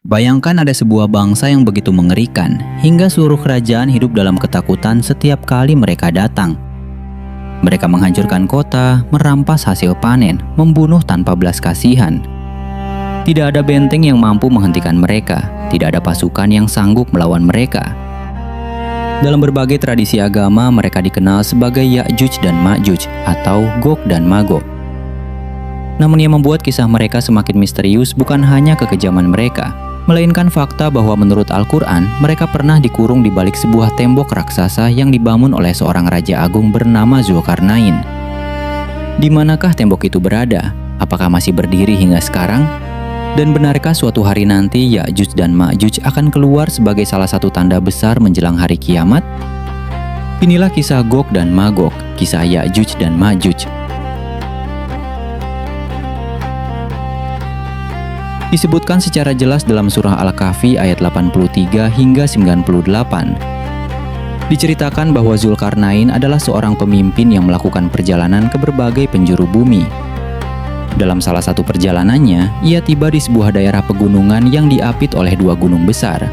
Bayangkan ada sebuah bangsa yang begitu mengerikan, hingga seluruh kerajaan hidup dalam ketakutan setiap kali mereka datang. Mereka menghancurkan kota, merampas hasil panen, membunuh tanpa belas kasihan. Tidak ada benteng yang mampu menghentikan mereka, tidak ada pasukan yang sanggup melawan mereka. Dalam berbagai tradisi agama, mereka dikenal sebagai Ya'juj dan Ma'juj atau Gog dan Magog. Namun yang membuat kisah mereka semakin misterius bukan hanya kekejaman mereka, melainkan fakta bahwa menurut Al-Quran, mereka pernah dikurung di balik sebuah tembok raksasa yang dibangun oleh seorang raja agung bernama Zulkarnain. Di manakah tembok itu berada? Apakah masih berdiri hingga sekarang? Dan benarkah suatu hari nanti Ya'juj dan Ma'juj akan keluar sebagai salah satu tanda besar menjelang hari kiamat? Inilah kisah Gog dan Magog, kisah Ya'juj dan Ma'juj. Disebutkan secara jelas dalam surah Al-Kahfi ayat 83 hingga 98. Diceritakan bahwa Zulkarnain adalah seorang pemimpin yang melakukan perjalanan ke berbagai penjuru bumi. Dalam salah satu perjalanannya, ia tiba di sebuah daerah pegunungan yang diapit oleh dua gunung besar.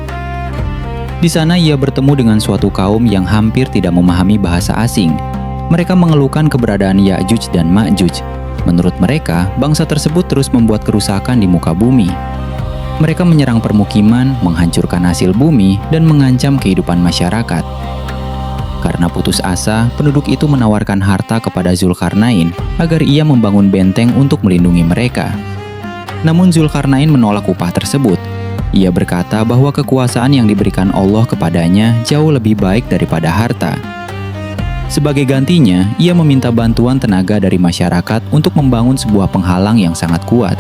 Di sana ia bertemu dengan suatu kaum yang hampir tidak memahami bahasa asing. Mereka mengeluhkan keberadaan Ya'juj dan Ma'juj. Menurut mereka, bangsa tersebut terus membuat kerusakan di muka bumi. Mereka menyerang permukiman, menghancurkan hasil bumi, dan mengancam kehidupan masyarakat. Karena putus asa, penduduk itu menawarkan harta kepada Zulkarnain agar ia membangun benteng untuk melindungi mereka. Namun Zulkarnain menolak upah tersebut. Ia berkata bahwa kekuasaan yang diberikan Allah kepadanya jauh lebih baik daripada harta. Sebagai gantinya, ia meminta bantuan tenaga dari masyarakat untuk membangun sebuah penghalang yang sangat kuat.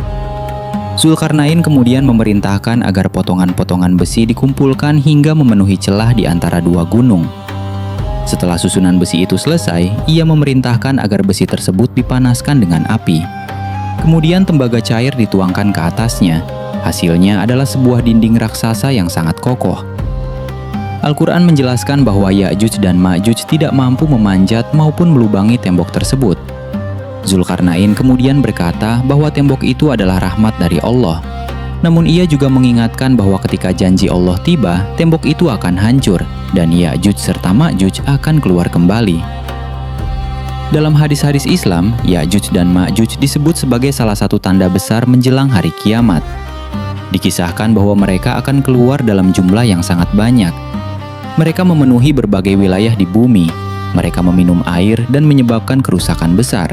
Zulkarnain kemudian memerintahkan agar potongan-potongan besi dikumpulkan hingga memenuhi celah di antara dua gunung. Setelah susunan besi itu selesai, ia memerintahkan agar besi tersebut dipanaskan dengan api. Kemudian tembaga cair dituangkan ke atasnya. Hasilnya adalah sebuah dinding raksasa yang sangat kokoh. Al-Quran menjelaskan bahwa Ya'juj dan Ma'juj tidak mampu memanjat maupun melubangi tembok tersebut. Zulkarnain kemudian berkata bahwa tembok itu adalah rahmat dari Allah. Namun ia juga mengingatkan bahwa ketika janji Allah tiba, tembok itu akan hancur dan Ya'juj serta Ma'juj akan keluar kembali. Dalam hadis-hadis Islam, Ya'juj dan Ma'juj disebut sebagai salah satu tanda besar menjelang hari kiamat. Dikisahkan bahwa mereka akan keluar dalam jumlah yang sangat banyak. Mereka memenuhi berbagai wilayah di bumi. Mereka meminum air dan menyebabkan kerusakan besar.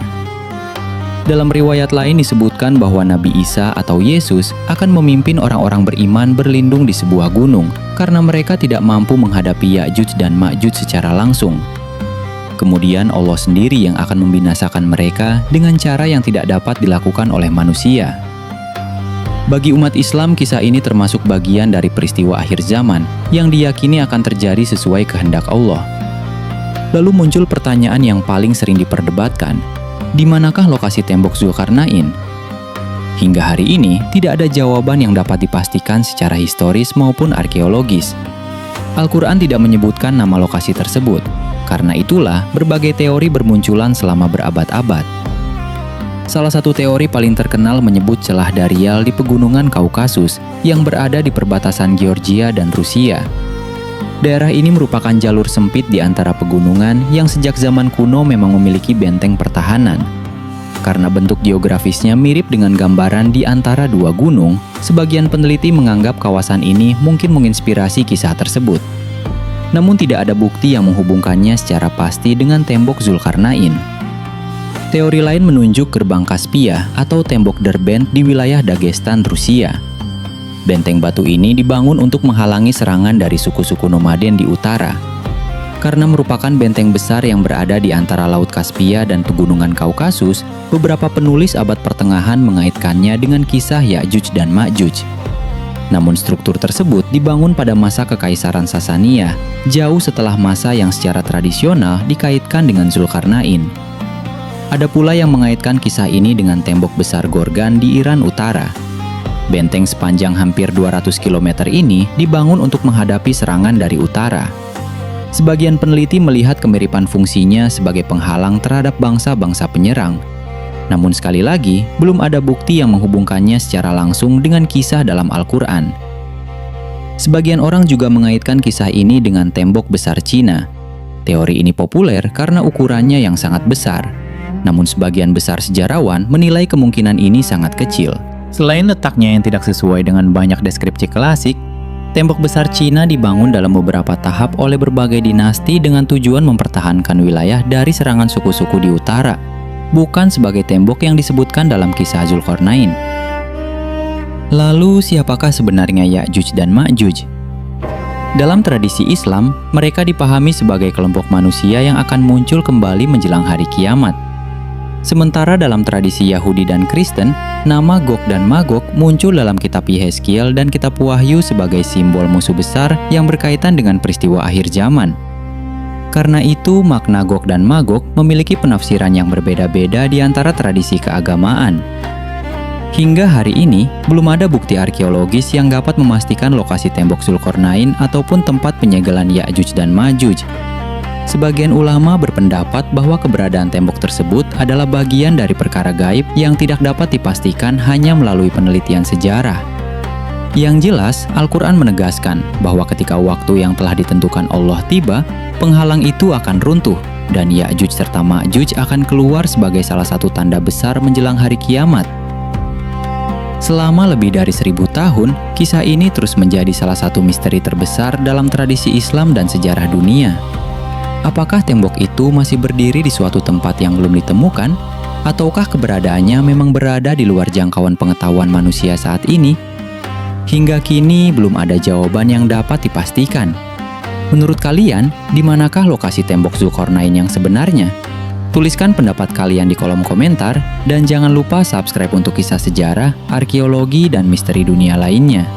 Dalam riwayat lain disebutkan bahwa Nabi Isa atau Yesus akan memimpin orang-orang beriman berlindung di sebuah gunung karena mereka tidak mampu menghadapi Ya'juj dan Ma'juj secara langsung. Kemudian Allah sendiri yang akan membinasakan mereka dengan cara yang tidak dapat dilakukan oleh manusia. Bagi umat Islam, kisah ini termasuk bagian dari peristiwa akhir zaman yang diyakini akan terjadi sesuai kehendak Allah. Lalu muncul pertanyaan yang paling sering diperdebatkan, di manakah lokasi tembok Zulkarnain? Hingga hari ini, tidak ada jawaban yang dapat dipastikan secara historis maupun arkeologis. Al-Quran tidak menyebutkan nama lokasi tersebut, karena itulah berbagai teori bermunculan selama berabad-abad. Salah satu teori paling terkenal menyebut celah Darial di pegunungan Kaukasus yang berada di perbatasan Georgia dan Rusia. Daerah ini merupakan jalur sempit di antara pegunungan yang sejak zaman kuno memang memiliki benteng pertahanan. Karena bentuk geografisnya mirip dengan gambaran di antara dua gunung, sebagian peneliti menganggap kawasan ini mungkin menginspirasi kisah tersebut. Namun tidak ada bukti yang menghubungkannya secara pasti dengan tembok Zulkarnain. Teori lain menunjuk gerbang Kaspia atau tembok Derbent di wilayah Dagestan, Rusia. Benteng batu ini dibangun untuk menghalangi serangan dari suku-suku nomaden di utara. Karena merupakan benteng besar yang berada di antara Laut Kaspia dan pegunungan Kaukasus, beberapa penulis abad pertengahan mengaitkannya dengan kisah Ya'juj dan Ma'juj. Namun struktur tersebut dibangun pada masa Kekaisaran Sasania, jauh setelah masa yang secara tradisional dikaitkan dengan Zulkarnain. Ada pula yang mengaitkan kisah ini dengan tembok besar Gorgan di Iran Utara. Benteng sepanjang hampir 200 km ini dibangun untuk menghadapi serangan dari utara. Sebagian peneliti melihat kemiripan fungsinya sebagai penghalang terhadap bangsa-bangsa penyerang. Namun sekali lagi, belum ada bukti yang menghubungkannya secara langsung dengan kisah dalam Al-Quran. Sebagian orang juga mengaitkan kisah ini dengan tembok besar Cina. Teori ini populer karena ukurannya yang sangat besar. Namun sebagian besar sejarawan menilai kemungkinan ini sangat kecil. Selain letaknya yang tidak sesuai dengan banyak deskripsi klasik, tembok besar Cina dibangun dalam beberapa tahap oleh berbagai dinasti dengan tujuan mempertahankan wilayah dari serangan suku-suku di utara, bukan sebagai tembok yang disebutkan dalam kisah Zulkarnain. Lalu siapakah sebenarnya Ya'juj dan Ma'juj? Dalam tradisi Islam, mereka dipahami sebagai kelompok manusia yang akan muncul kembali menjelang hari kiamat. Sementara dalam tradisi Yahudi dan Kristen, nama Gog dan Magog muncul dalam kitab Yehezkiel dan kitab Wahyu sebagai simbol musuh besar yang berkaitan dengan peristiwa akhir zaman. Karena itu, makna Gog dan Magog memiliki penafsiran yang berbeda-beda di antara tradisi keagamaan. Hingga hari ini, belum ada bukti arkeologis yang dapat memastikan lokasi tembok Zulkarnain ataupun tempat penyegelan Ya'juj dan Ma'juj. Sebagian ulama berpendapat bahwa keberadaan tembok tersebut adalah bagian dari perkara gaib yang tidak dapat dipastikan hanya melalui penelitian sejarah. Yang jelas, Al-Quran menegaskan bahwa ketika waktu yang telah ditentukan Allah tiba, penghalang itu akan runtuh, dan Ya'juj serta Ma'juj akan keluar sebagai salah satu tanda besar menjelang hari kiamat. Selama lebih dari 1000 tahun, kisah ini terus menjadi salah satu misteri terbesar dalam tradisi Islam dan sejarah dunia. Apakah tembok itu masih berdiri di suatu tempat yang belum ditemukan? Ataukah keberadaannya memang berada di luar jangkauan pengetahuan manusia saat ini? Hingga kini belum ada jawaban yang dapat dipastikan. Menurut kalian, di manakah lokasi tembok Zulkarnain yang sebenarnya? Tuliskan pendapat kalian di kolom komentar, dan jangan lupa subscribe untuk kisah sejarah, arkeologi, dan misteri dunia lainnya.